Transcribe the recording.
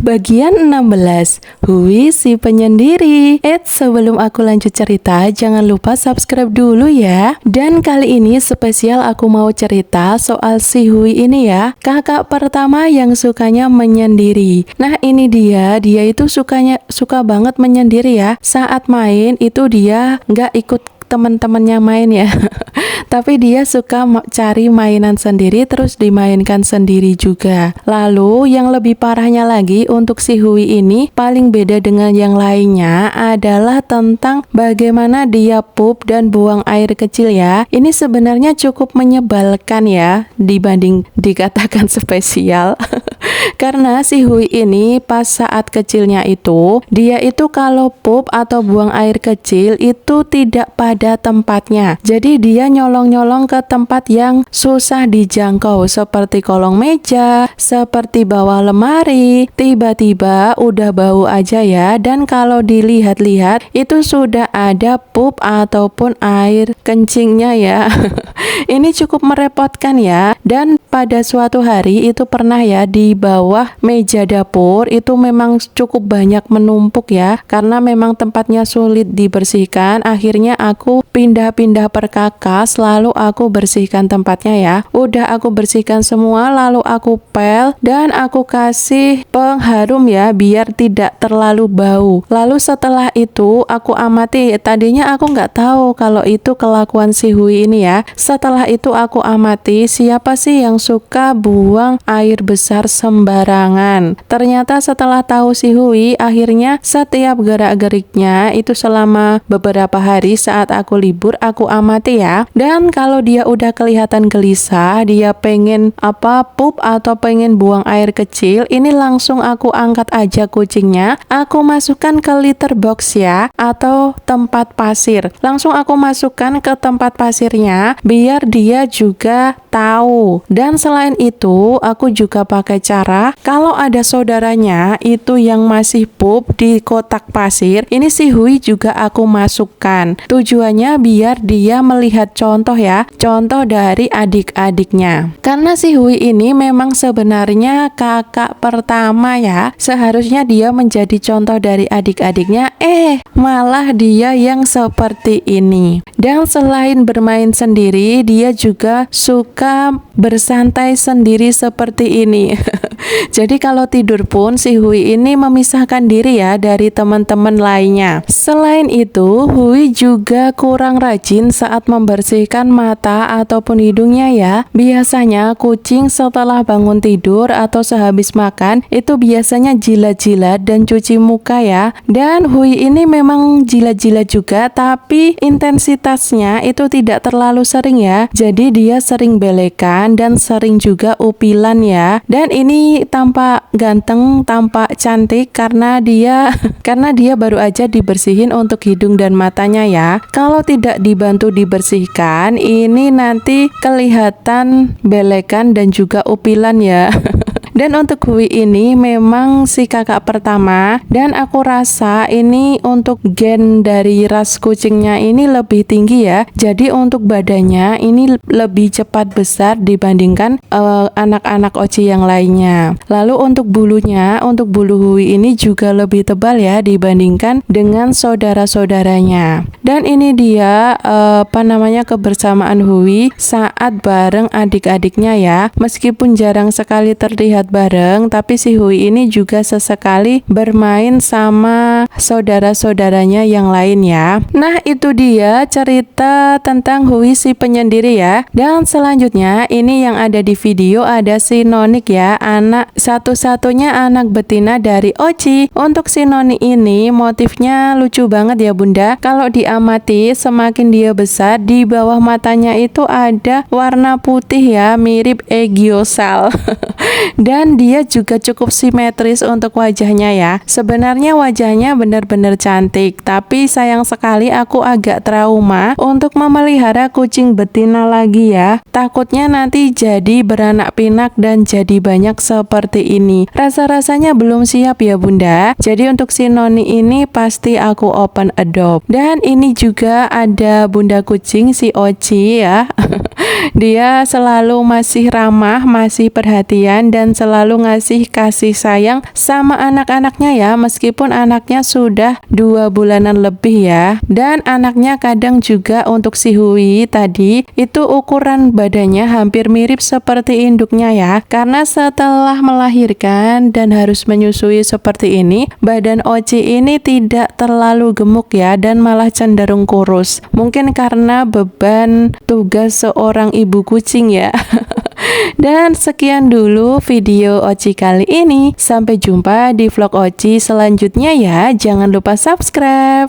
Bagian 16, Hui si penyendiri. Sebelum aku lanjut cerita, jangan lupa subscribe dulu ya. Dan kali ini spesial aku mau cerita soal si Hui ini ya, kakak pertama yang sukanya menyendiri. Nah ini dia itu suka banget menyendiri ya. Saat main itu dia nggak ikut teman-temannya main ya. Tapi dia suka cari mainan sendiri terus dimainkan sendiri juga. Lalu yang lebih parahnya lagi untuk si Hui ini paling beda dengan yang lainnya adalah tentang bagaimana dia pup dan buang air kecil ya. Ini sebenarnya cukup menyebalkan ya dibanding dikatakan spesial. Karena si Hui ini pas saat kecilnya itu, dia itu kalau pup atau buang air kecil itu tidak pada tempatnya. Jadi dia nyolong-nyolong ke tempat yang susah dijangkau seperti kolong meja, seperti bawah lemari. Tiba-tiba udah bau aja ya, dan kalau dilihat-lihat itu sudah ada pup ataupun air kencingnya ya. Ini cukup merepotkan ya. Dan pada suatu hari itu pernah ya di bawah meja dapur itu memang cukup banyak menumpuk ya, karena memang tempatnya sulit dibersihkan. Akhirnya aku pindah-pindah perkakas, lalu aku bersihkan tempatnya ya. Udah aku bersihkan semua, lalu aku pel dan aku kasih pengharum ya biar tidak terlalu bau. Lalu setelah itu aku amati, tadinya aku nggak tahu kalau itu kelakuan si Hui ini ya. Setelah itu aku amati siapa sih yang suka buang air besar sembarangan. Ternyata setelah tahu si Hui, akhirnya setiap gerak-geriknya itu selama beberapa hari saat aku libur aku amati ya. Dan kalau dia udah kelihatan gelisah, dia pengen pup atau pengen buang air kecil, ini langsung aku angkat aja kucingnya, aku masukkan ke litter box ya, atau tempat pasir. Langsung aku masukkan ke tempat pasirnya biar dia juga tahu. Dan selain itu aku juga pakai cara kalau ada saudaranya itu yang masih pup di kotak pasir, ini si Hui juga aku masukkan. Tujuannya biar dia melihat contoh ya, contoh dari adik-adiknya. Karena si Hui ini memang sebenarnya kakak pertama ya, seharusnya dia menjadi contoh dari adik-adiknya, malah dia yang seperti ini. Dan selain bermain sendiri, dia juga suka bersantai sendiri seperti ini. Jadi kalau tidur pun si Hui ini memisahkan diri ya dari teman-teman lainnya. Selain itu, Hui juga kurang rajin saat membersihkan mata ataupun hidungnya ya. Biasanya kucing setelah bangun tidur atau sehabis makan itu biasanya jilat-jilat dan cuci muka ya. Dan Hui ini memang jilat-jilat juga, tapi intensitasnya itu tidak terlalu sering ya. Jadi dia sering belekan dan sering juga upilan ya. Dan ini tampak ganteng, tampak cantik karena dia baru aja dibersihin untuk hidung dan matanya ya. Kalau tidak dibantu dibersihkan, ini nanti kelihatan belekan dan juga upilan ya. Dan untuk Hui ini memang si kakak pertama, dan aku rasa ini untuk gen dari ras kucingnya ini lebih tinggi ya. Jadi untuk badannya ini lebih cepat besar dibandingkan anak-anak Oci yang lainnya. Lalu untuk bulunya, untuk bulu Hui ini juga lebih tebal ya dibandingkan dengan saudara-saudaranya. Dan ini dia kebersamaan Hui saat bareng adik-adiknya ya. Meskipun jarang sekali terlihat bareng, tapi si Hui ini juga sesekali bermain sama saudara-saudaranya yang lain ya. Nah itu dia cerita tentang Hui si penyendiri ya. Dan selanjutnya ini yang ada di video ada si Nonik ya, anak satu-satunya anak betina dari Oci. Untuk si Noni ini motifnya lucu banget ya bunda. Kalau diamati semakin dia besar, di bawah matanya itu ada warna putih ya, mirip Egiosal. Dan dia juga cukup simetris untuk wajahnya ya. Sebenarnya wajahnya benar-benar cantik, tapi sayang sekali aku agak trauma untuk memelihara kucing betina lagi ya. Takutnya nanti jadi beranak pinak dan jadi banyak seperti ini. Rasa-rasanya belum siap ya bunda. Jadi untuk si Noni ini pasti aku open adopt. Dan ini juga ada bunda kucing si Oci ya. Dia selalu masih ramah, masih perhatian, dan selalu ngasih kasih sayang sama anak-anaknya ya, meskipun anaknya sudah 2 bulanan lebih ya. Dan anaknya kadang juga untuk si Hui tadi itu ukuran badannya hampir mirip seperti induknya ya, karena setelah melahirkan dan harus menyusui seperti ini, badan Oci ini tidak terlalu gemuk ya, dan malah cenderung kurus. Mungkin karena beban tugas seorang ibu kucing ya. Dan sekian dulu video Oci kali ini. Sampai jumpa di vlog Oci selanjutnya ya. Jangan lupa subscribe.